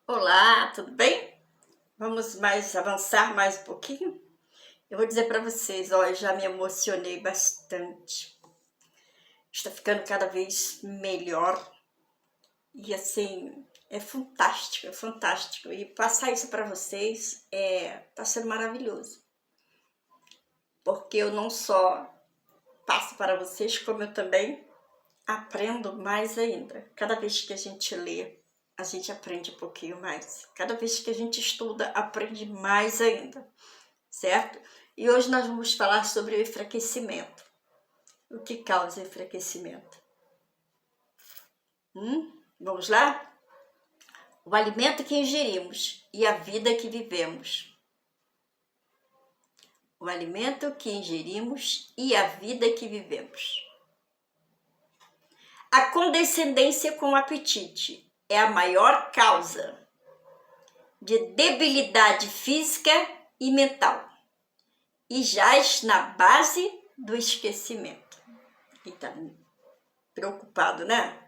Olá, tudo bem? Vamos avançar mais um pouquinho? Eu vou dizer para vocês, ó, eu já me emocionei bastante. Está ficando cada vez melhor e assim, é fantástico, é fantástico. E passar isso para vocês tá sendo maravilhoso. Porque eu não só passo para vocês, como eu também aprendo mais ainda. Cada vez que a gente lê, a gente aprende um pouquinho mais. Cada vez que a gente estuda, aprende mais ainda, certo? E hoje nós vamos falar sobre o enfraquecimento. O que causa enfraquecimento? Vamos lá? O alimento que ingerimos e a vida que vivemos. O alimento que ingerimos e a vida que vivemos. A condescendência com o apetite é a maior causa de debilidade física e mental e jaz na base do esquecimento. E tá preocupado, né?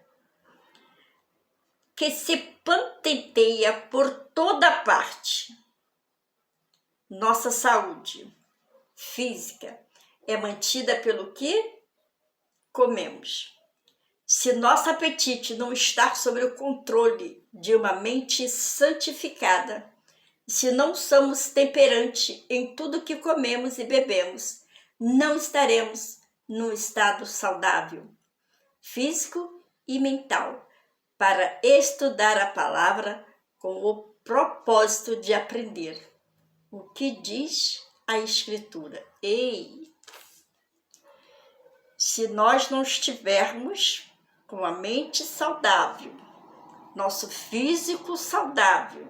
Que se patenteia por toda parte. Nossa saúde física é mantida pelo que comemos. Se nosso apetite não está sob o controle de uma mente santificada, se não somos temperantes em tudo que comemos e bebemos, não estaremos num estado saudável, físico e mental, para estudar a palavra com o propósito de aprender o que diz a Escritura. Ei! Se nós não estivermos com a mente saudável, nosso físico saudável,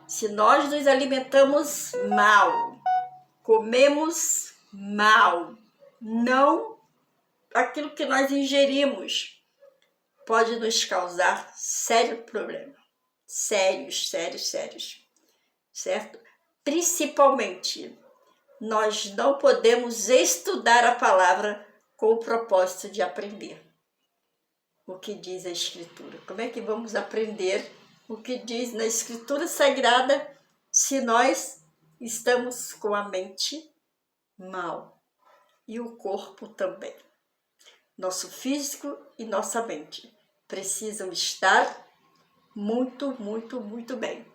se nós nos alimentamos mal, comemos mal, não aquilo que nós ingerimos pode nos causar sério problema. Sérios, certo? Principalmente, nós não podemos estudar a palavra com o propósito de aprender o que diz a Escritura. Como é que vamos aprender o que diz na Escritura Sagrada se nós estamos com a mente mal e o corpo também? Nosso físico e nossa mente precisam estar muito bem.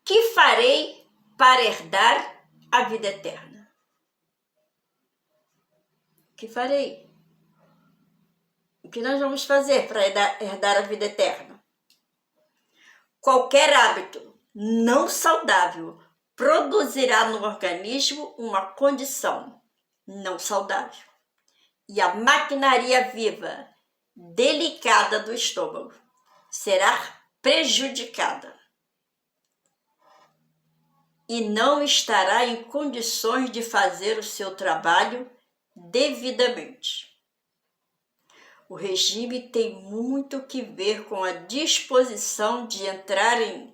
Que farei para herdar a vida eterna? Que farei? O que nós vamos fazer para herdar a vida eterna? Qualquer hábito não saudável produzirá no organismo uma condição não saudável. E a maquinaria viva, delicada do estômago, será prejudicada e não estará em condições de fazer o seu trabalho devidamente. O regime tem muito que ver com a disposição de entrar em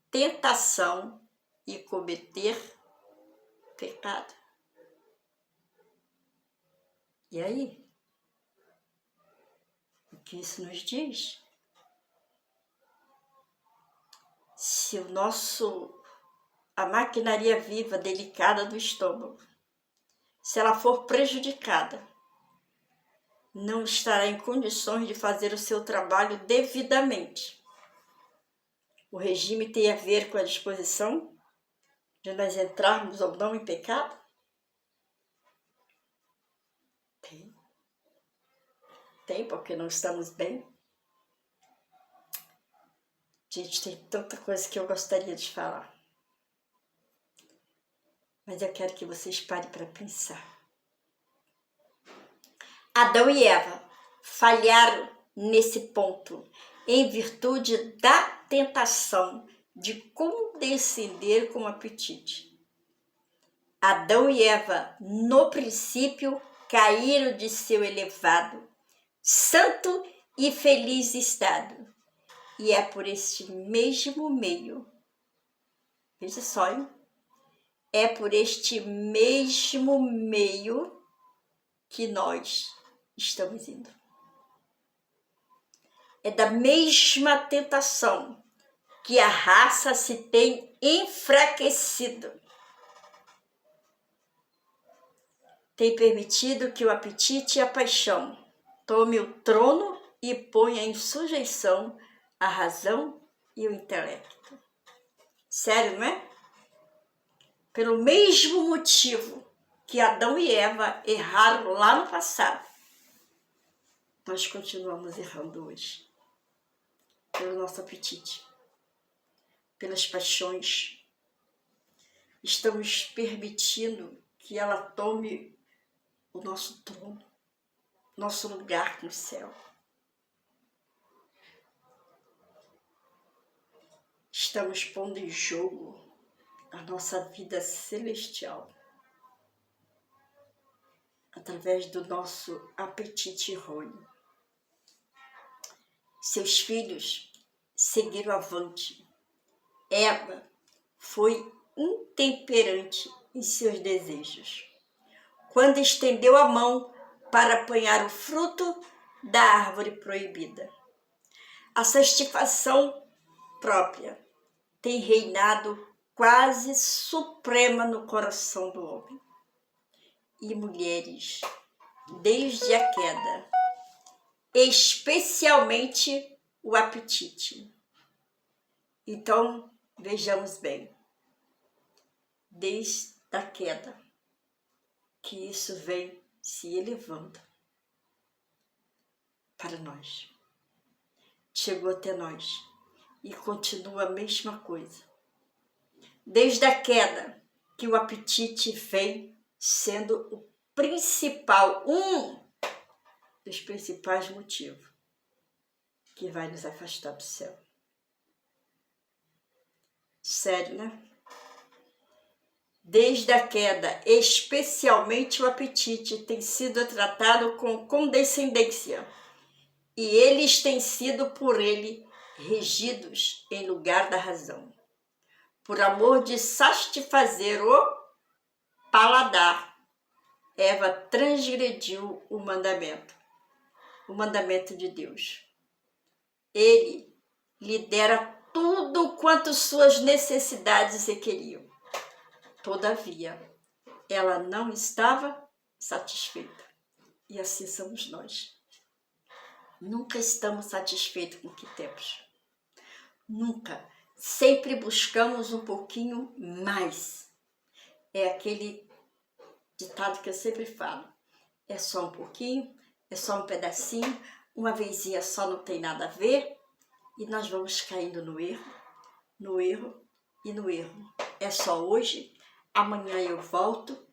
tentação e cometer pecado. E aí? O que isso nos diz? Se a maquinaria viva, delicada do estômago, se ela for prejudicada, não estará em condições de fazer o seu trabalho devidamente. O regime tem a ver com a disposição de nós entrarmos ou não em pecado? Tem, porque não estamos bem. Gente, tem tanta coisa que eu gostaria de falar. Mas eu quero que vocês parem para pensar. Adão e Eva falharam nesse ponto em virtude da tentação de condescender com o apetite. Adão e Eva, no princípio, caíram de seu elevado, santo e feliz estado. E é por este mesmo meio, veja só, hein? É por este mesmo meio que nós estamos indo. é da mesma tentação que a raça se tem enfraquecido. Tem permitido que o apetite e a paixão tome o trono e ponha em sujeição a razão e o intelecto. Sério, não é? Pelo mesmo motivo que Adão e Eva erraram lá no passado, nós continuamos errando hoje. Pelo nosso apetite, pelas paixões. Estamos permitindo que ela tome o nosso trono, nosso lugar no céu. Estamos pondo em jogo a nossa vida celestial através do nosso apetite errôneo. Seus filhos seguiram avante. Eva foi intemperante em seus desejos, quando estendeu a mão para apanhar o fruto da árvore proibida. A satisfação própria tem reinado quase suprema no coração do homem. E mulheres, desde a queda, especialmente o apetite. Então, vejamos bem, desde a queda, que isso vem se elevando para nós. Chegou até nós e continua a mesma coisa. Desde a queda, que o apetite vem sendo o principal, um dos principais motivos que vai nos afastar do céu. Sério, né? Desde a queda, especialmente o apetite tem sido tratado com condescendência e eles têm sido por ele regidos em lugar da razão. Por amor de satisfazer o paladar, Eva transgrediu o mandamento de Deus. Ele lhe dera tudo quanto suas necessidades requeriam. Todavia, ela não estava satisfeita. E assim somos nós. Nunca estamos satisfeitos com o que temos. Nunca. Sempre buscamos um pouquinho mais. É aquele ditado que eu sempre falo. É só um pouquinho, é só um pedacinho, uma vezinha só não tem nada a ver. E nós vamos caindo no erro, no erro e no erro. É só hoje, amanhã eu volto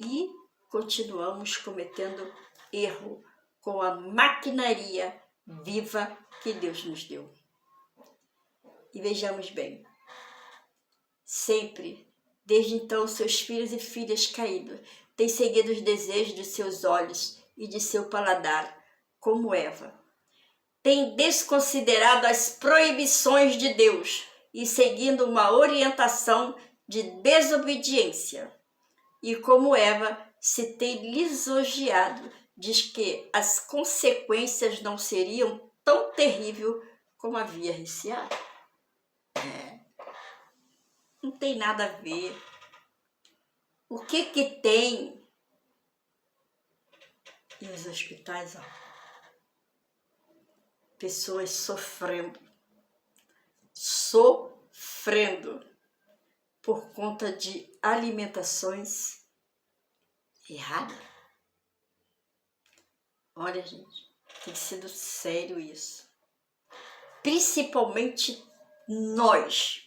e continuamos cometendo erro com a maquinaria viva que Deus nos deu. E vejamos bem, sempre, desde então, seus filhos e filhas caídos têm seguido os desejos de seus olhos e de seu paladar, como Eva. Têm desconsiderado as proibições de Deus e seguindo uma orientação de desobediência. E como Eva se tem lisonjeado, diz que as consequências não seriam tão terríveis como havia receado. Não tem nada a ver. O que tem? E os hospitais, ó, pessoas sofrendo por conta de alimentações erradas. Olha, gente, tem sido sério isso. Principalmente nós.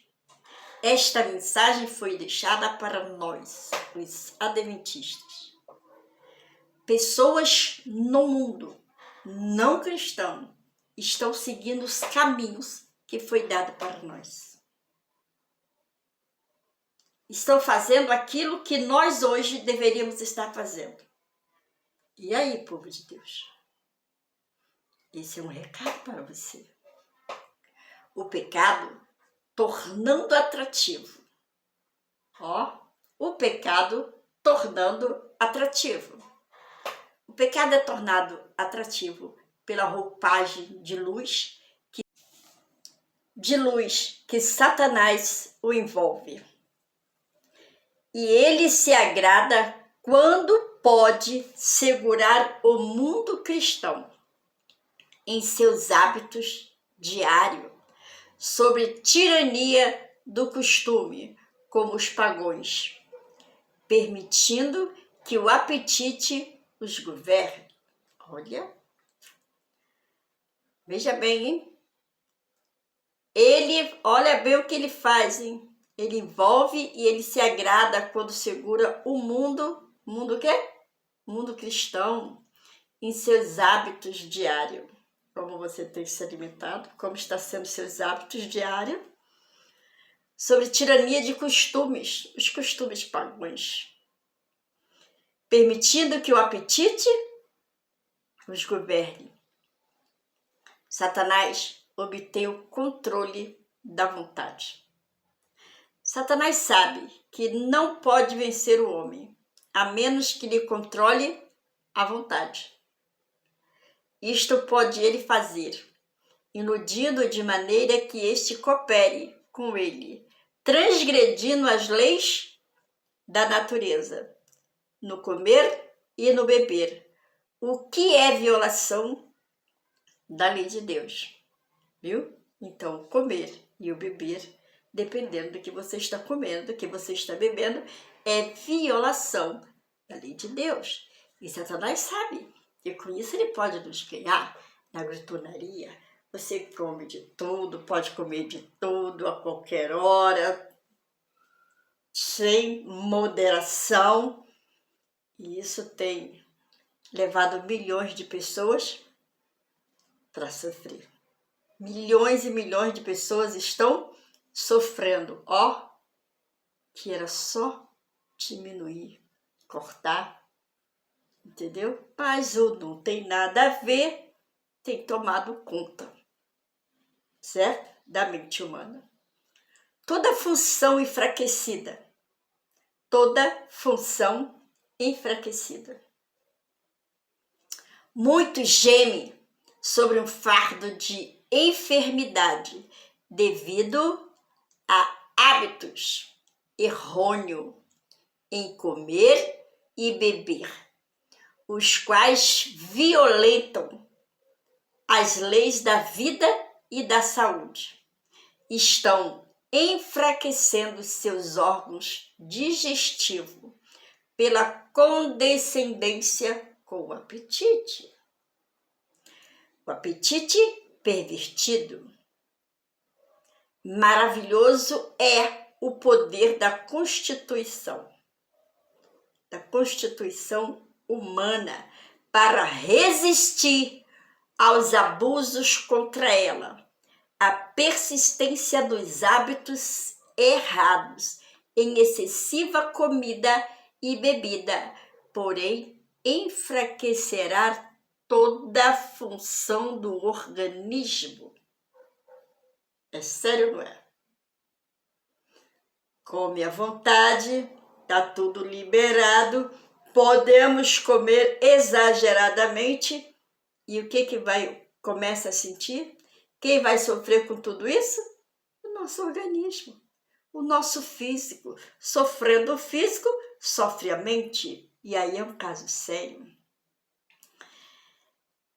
Esta mensagem foi deixada para nós, os adventistas. Pessoas no mundo não cristão estão seguindo os caminhos que foi dado para nós. Estão fazendo aquilo que nós hoje deveríamos estar fazendo. E aí, povo de Deus? Esse é um recado para você. O pecado tornando atrativo. Ó, o pecado tornando atrativo. O pecado é tornado atrativo pela roupagem de luz que Satanás o envolve. E ele se agrada quando pode segurar o mundo cristão em seus hábitos diários, sobre tirania do costume, como os pagões, permitindo que o apetite os governe. Veja bem, hein? Olha bem o que ele faz, hein? Ele envolve e ele se agrada quando segura o mundo o quê? Mundo cristão, em seus hábitos diários. Como você tem se alimentado, como está sendo seus hábitos diários. Sobre tirania de costumes, os costumes pagãos. Permitindo que o apetite os governe. Satanás obtém o controle da vontade. Satanás sabe que não pode vencer o homem, a menos que lhe controle a vontade. Isto pode ele fazer, iludindo de maneira que este coopere com ele, transgredindo as leis da natureza, no comer e no beber, o que é violação da lei de Deus. Viu? Então, o comer e o beber, dependendo do que você está comendo, do que você está bebendo, é violação da lei de Deus. E Satanás sabe que com isso ele pode nos ganhar na gritonaria. Você come de tudo, pode comer de tudo a qualquer hora, sem moderação. E isso tem levado milhões de pessoas para sofrer. Milhões e milhões de pessoas estão sofrendo. Que era só diminuir, cortar, entendeu? Mas o não tem nada a ver, tem tomado conta, certo? Da mente humana. Toda função enfraquecida. Muitos gemem sobre um fardo de enfermidade devido a hábitos errôneos em comer e beber, os quais violentam as leis da vida e da saúde. Estão enfraquecendo seus órgãos digestivos pela condescendência com o apetite. O apetite pervertido. Maravilhoso é o poder da Constituição humana para resistir aos abusos contra ela. A persistência dos hábitos errados em excessiva comida e bebida, porém, enfraquecerá toda a função do organismo. É sério, não é? Come à vontade, tá tudo liberado, podemos comer exageradamente e o que começa a sentir? Quem vai sofrer com tudo isso? O nosso organismo, o nosso físico. Sofrendo o físico, sofre a mente. E aí é um caso sério.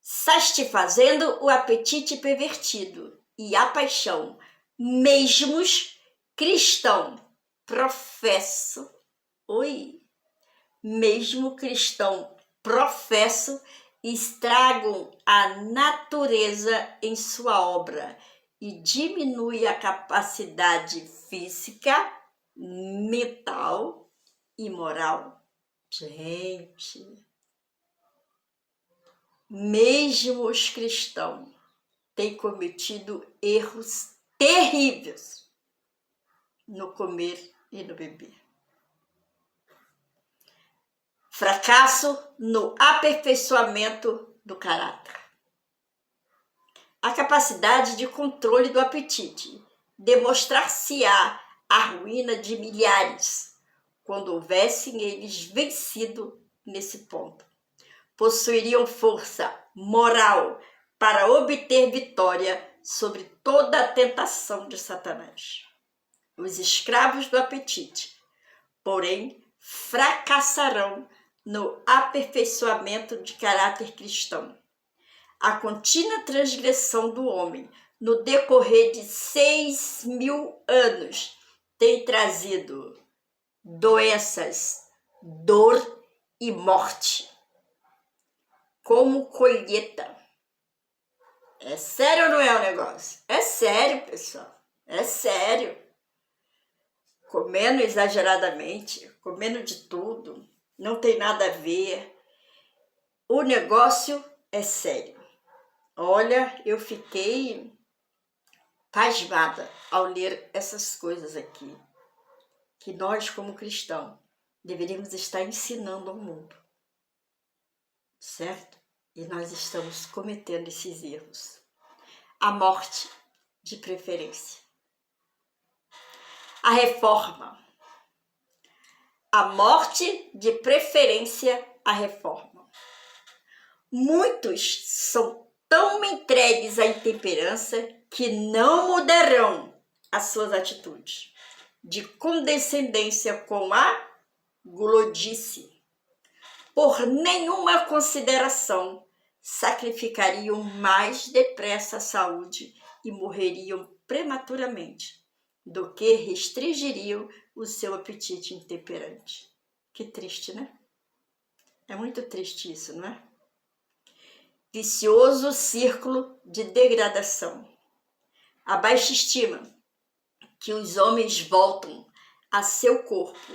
Satisfazendo o apetite pervertido e a paixão, mesmos cristão professo, estragam a natureza em sua obra e diminui a capacidade física, mental e moral. Gente, mesmo os cristãos têm cometido erros terríveis no comer e no beber. Fracasso no aperfeiçoamento do caráter. A capacidade de controle do apetite demonstrar-se-á a ruína de milhares, quando houvessem eles vencido nesse ponto. Possuiriam força moral para obter vitória sobre toda a tentação de Satanás. Os escravos do apetite, porém, fracassarão no aperfeiçoamento de caráter cristão. A contínua transgressão do homem no decorrer de 6.000 anos tem trazido doenças, dor e morte como colheita. É sério ou não é o negócio? É sério, pessoal. É sério. Comendo exageradamente, comendo de tudo, não tem nada a ver. O negócio é sério. Olha, eu fiquei pasmada ao ler essas coisas aqui, que nós, como cristãos, deveríamos estar ensinando ao mundo, certo? E nós estamos cometendo esses erros. A morte, de preferência. A reforma. A morte, de preferência, a reforma. Muitos são tão entregues à intemperança que não mudarão as suas atitudes de condescendência com a gulodice. Por nenhuma consideração, sacrificariam mais depressa a saúde e morreriam prematuramente do que restringiriam o seu apetite intemperante. Que triste, né? É muito triste isso, não é? Vicioso círculo de degradação. A baixa estima que os homens voltam a seu corpo,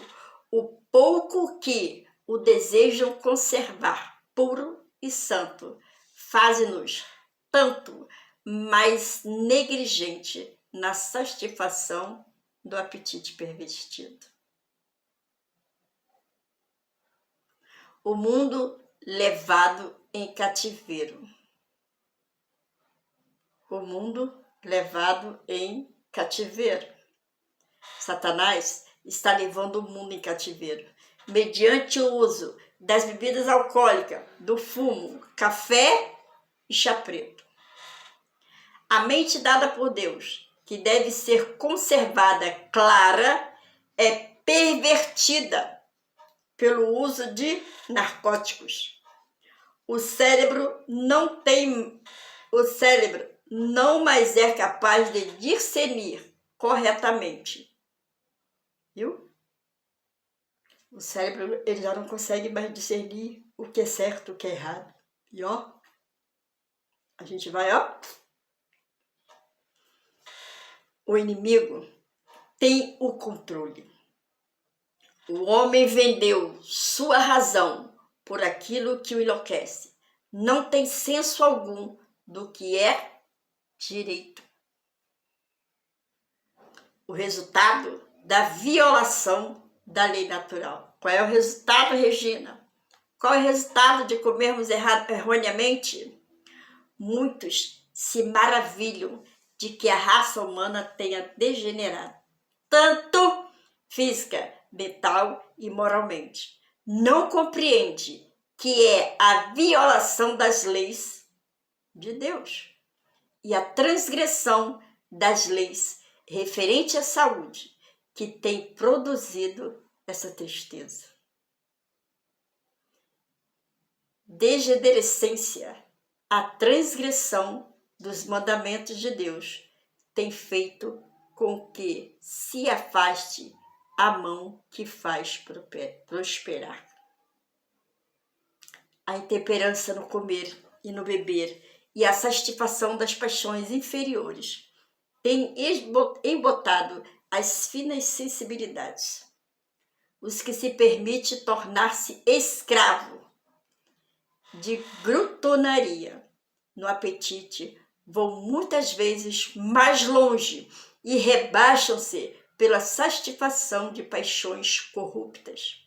o pouco que o desejam conservar puro e santo, faz-nos tanto mais negligente na satisfação do apetite pervertido. O mundo levado em cativeiro. O mundo levado em cativeiro. Satanás está levando o mundo em cativeiro, mediante o uso das bebidas alcoólicas, do fumo, café e chá preto. A mente dada por Deus, que deve ser conservada clara, é pervertida pelo uso de narcóticos. O cérebro não mais é capaz de discernir corretamente. Viu? O cérebro ele já não consegue mais discernir o que é certo, o que é errado. E ó, a gente vai, ó. O inimigo tem o controle. O homem vendeu sua razão por aquilo que o enlouquece. Não tem senso algum do que é direito. O resultado da violação da lei natural. Qual é o resultado, Regina? Qual é o resultado de comermos erroneamente? Muitos se maravilham de que a raça humana tenha degenerado, tanto física, mental e moralmente. Não compreende que é a violação das leis de Deus e a transgressão das leis referente à saúde que tem produzido essa tristeza. Degenerescência, a transgressão dos mandamentos de Deus tem feito com que se afaste a mão que faz prosperar. A intemperança no comer e no beber e a satisfação das paixões inferiores tem embotado as finas sensibilidades. Os que se permitem tornar-se escravo de glutonaria no apetite vão muitas vezes mais longe e rebaixam-se pela satisfação de paixões corruptas,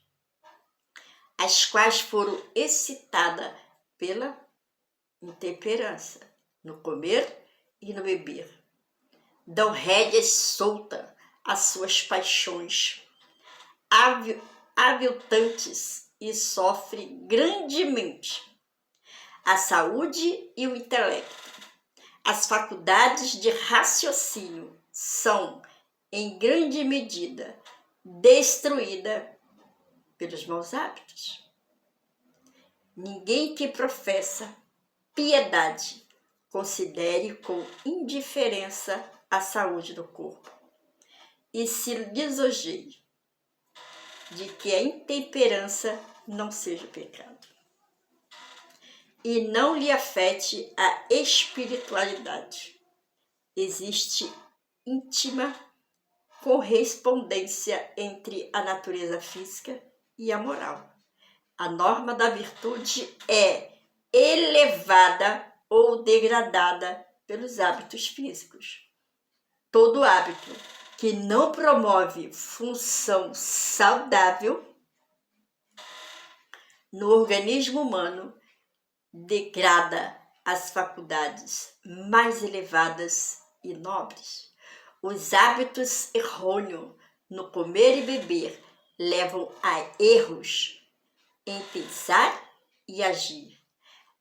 as quais foram excitadas pela intemperança no comer e no beber. Dão rédeas soltas às suas paixões aviltantes e sofrem grandemente a saúde e o intelecto. As faculdades de raciocínio são, em grande medida, destruídas pelos maus hábitos. Ninguém que professa piedade considere com indiferença a saúde do corpo e se lisonjeie de que a intemperança não seja pecado e não lhe afete a espiritualidade. Existe íntima correspondência entre a natureza física e a moral. A norma da virtude é elevada ou degradada pelos hábitos físicos. Todo hábito que não promove função saudável no organismo humano degrada as faculdades mais elevadas e nobres. Os hábitos errôneos no comer e beber levam a erros em pensar e agir.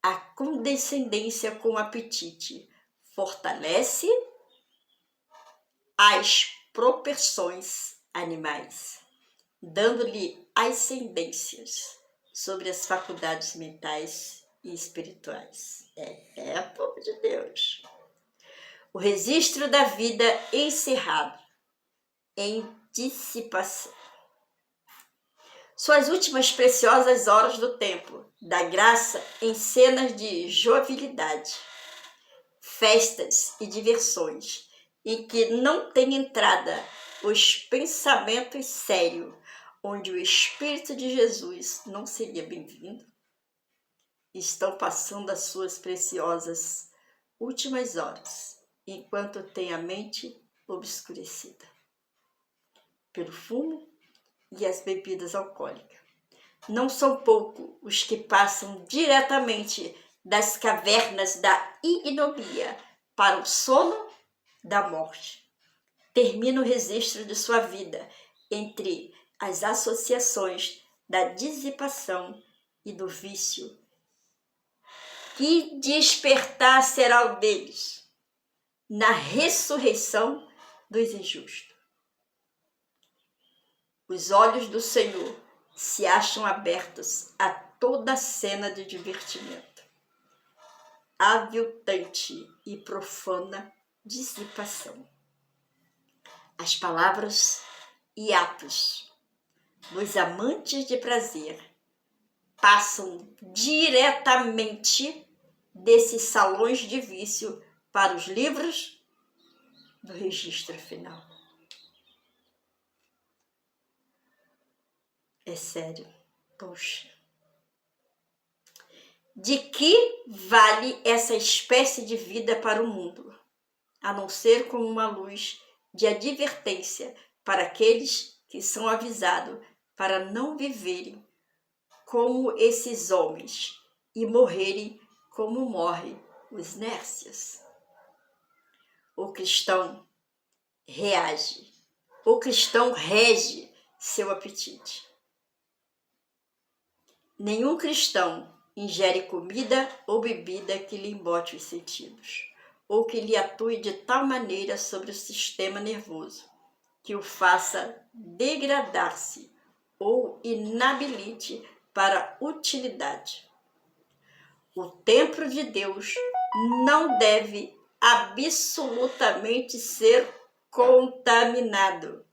A condescendência com o apetite fortalece as propensões animais, dando-lhe ascendências sobre as faculdades mentais e espirituais. Povo de Deus. O registro da vida encerrado em dissipação. Suas últimas preciosas horas do tempo da graça em cenas de jovialidade, festas e diversões, em que não tem entrada os pensamentos sérios, onde o Espírito de Jesus não seria bem-vindo, estão passando as suas preciosas últimas horas, enquanto tem a mente obscurecida pelo fumo e as bebidas alcoólicas. Não são poucos os que passam diretamente das cavernas da ignomínia para o sono da morte. Termina o registro de sua vida entre as associações da dissipação e do vício. Que despertar será o deles na ressurreição dos injustos. Os olhos do Senhor se acham abertos a toda cena de divertimento, aviltante e profana dissipação. As palavras e atos dos amantes de prazer passam diretamente desses salões de vício para os livros do registro final. É sério, poxa. De que vale essa espécie de vida para o mundo, a não ser como uma luz de advertência para aqueles que são avisados para não viverem como esses homens e morrerem como morrem os nércios? O cristão reage, o cristão rege seu apetite. Nenhum cristão ingere comida ou bebida que lhe embote os sentidos, ou que lhe atue de tal maneira sobre o sistema nervoso, que o faça degradar-se ou inabilite para utilidade. O templo de Deus não deve absolutamente ser contaminado.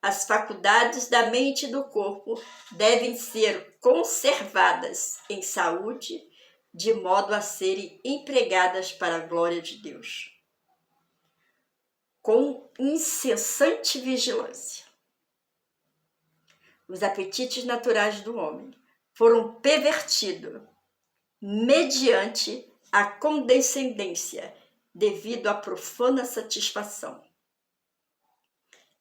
As faculdades da mente e do corpo devem ser conservadas em saúde, de modo a serem empregadas para a glória de Deus, com incessante vigilância. Os apetites naturais do homem foram pervertidos mediante a condescendência devido à profana satisfação.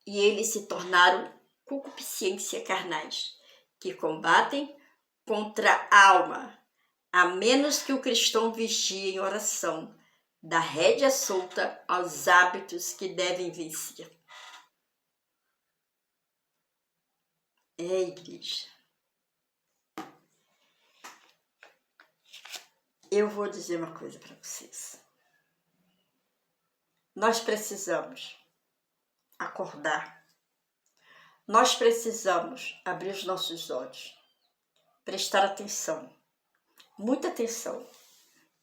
E eles se tornaram concupiscência carnais, que combatem contra a alma, a menos que o cristão vigie em oração, dá rédea solta aos hábitos que devem vencer. Igreja. Eu vou dizer uma coisa para vocês. nós precisamos acordar. Nós precisamos abrir os nossos olhos, prestar atenção, muita atenção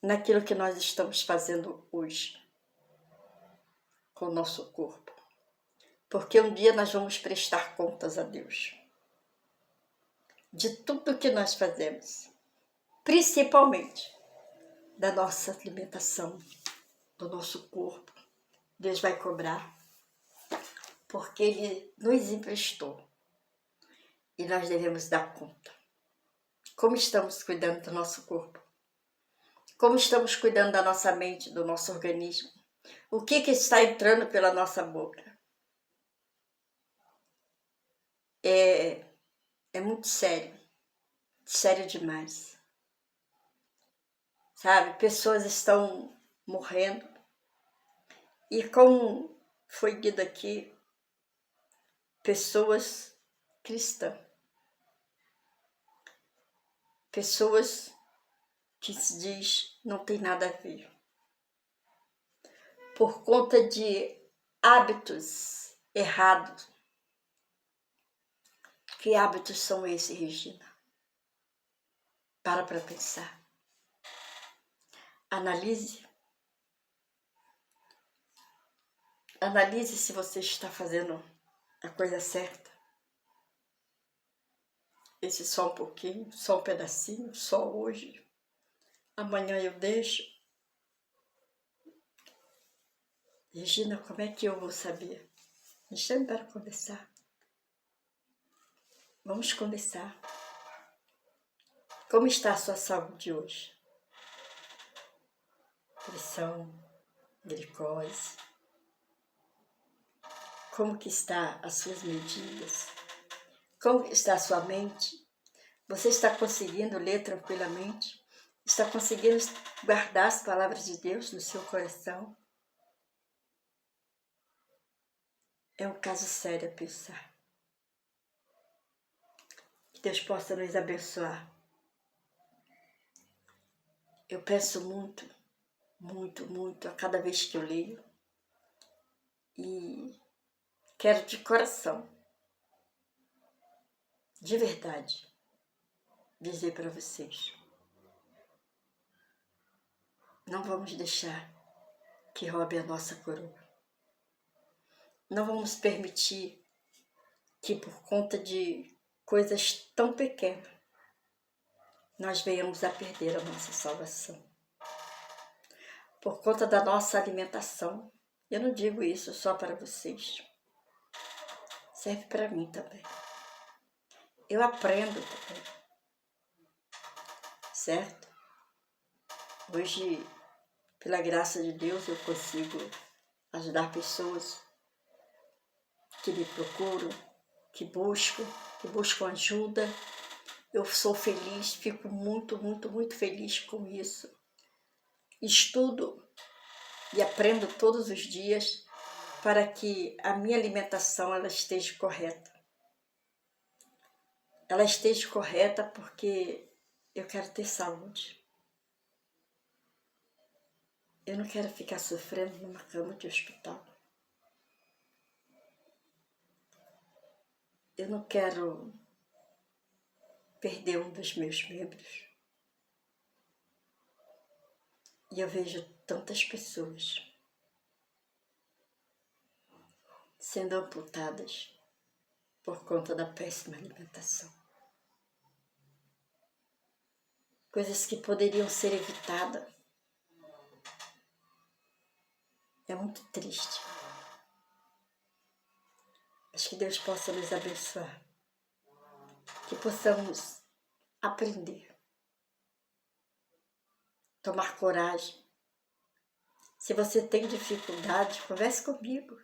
naquilo que nós estamos fazendo hoje com o nosso corpo. Porque um dia nós vamos prestar contas a Deus de tudo que nós fazemos, principalmente da nossa alimentação, do nosso corpo. Deus vai cobrar, porque Ele nos emprestou e nós devemos dar conta. Como estamos cuidando do nosso corpo? Como estamos cuidando da nossa mente, do nosso organismo? O que está entrando pela nossa boca? É muito sério, sério demais. Sabe, pessoas estão morrendo e, como foi dito aqui, pessoas cristãs, pessoas que se diz não tem nada a ver, por conta de hábitos errados. Que hábitos são esses, Regina? Para pensar. Analise. Analise se você está fazendo a coisa certa. Esse só um pouquinho, só um pedacinho, só hoje. Amanhã eu deixo. Regina, como é que eu vou saber? Me chame para conversar. Vamos conversar. Como está a sua saúde hoje? Pressão, glicose. Como que está as suas medidas? Como está a sua mente? Você está conseguindo ler tranquilamente? Está conseguindo guardar as palavras de Deus no seu coração? É um caso sério a pensar. Que Deus possa nos abençoar. Eu penso muito, muito, muito a cada vez que eu leio. E quero de coração, de verdade, dizer para vocês: não vamos deixar que roube a nossa coroa. Não vamos permitir que, por conta de coisas tão pequenas, nós venhamos a perder a nossa salvação. Por conta da nossa alimentação. Eu não digo isso só para vocês. Serve para mim também. Eu aprendo também. Certo? Hoje, pela graça de Deus, eu consigo ajudar pessoas que me procuram, que buscam ajuda. Eu sou feliz, fico muito, muito, muito feliz com isso. Estudo e aprendo todos os dias para que a minha alimentação ela esteja correta. Ela esteja correta porque eu quero ter saúde. Eu não quero ficar sofrendo numa cama de hospital. Eu não quero perder um dos meus membros. E eu vejo tantas pessoas sendo amputadas por conta da péssima alimentação. Coisas que poderiam ser evitadas. É muito triste. Mas que Deus possa nos abençoar. Que possamos aprender. Tomar coragem. Se você tem dificuldade, converse comigo.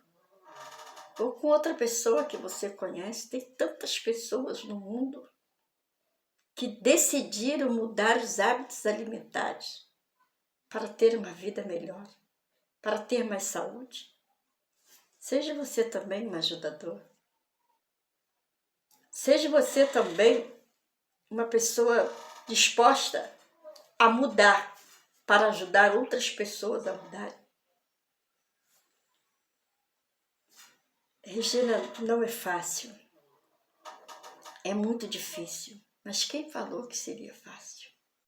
Ou com outra pessoa que você conhece. Tem tantas pessoas no mundo que decidiram mudar os hábitos alimentares para ter uma vida melhor, para ter mais saúde. Seja você também um ajudador. Seja você também uma pessoa disposta a mudar para ajudar outras pessoas a mudarem. Regina, não é fácil. É muito difícil. Mas quem falou que seria fácil?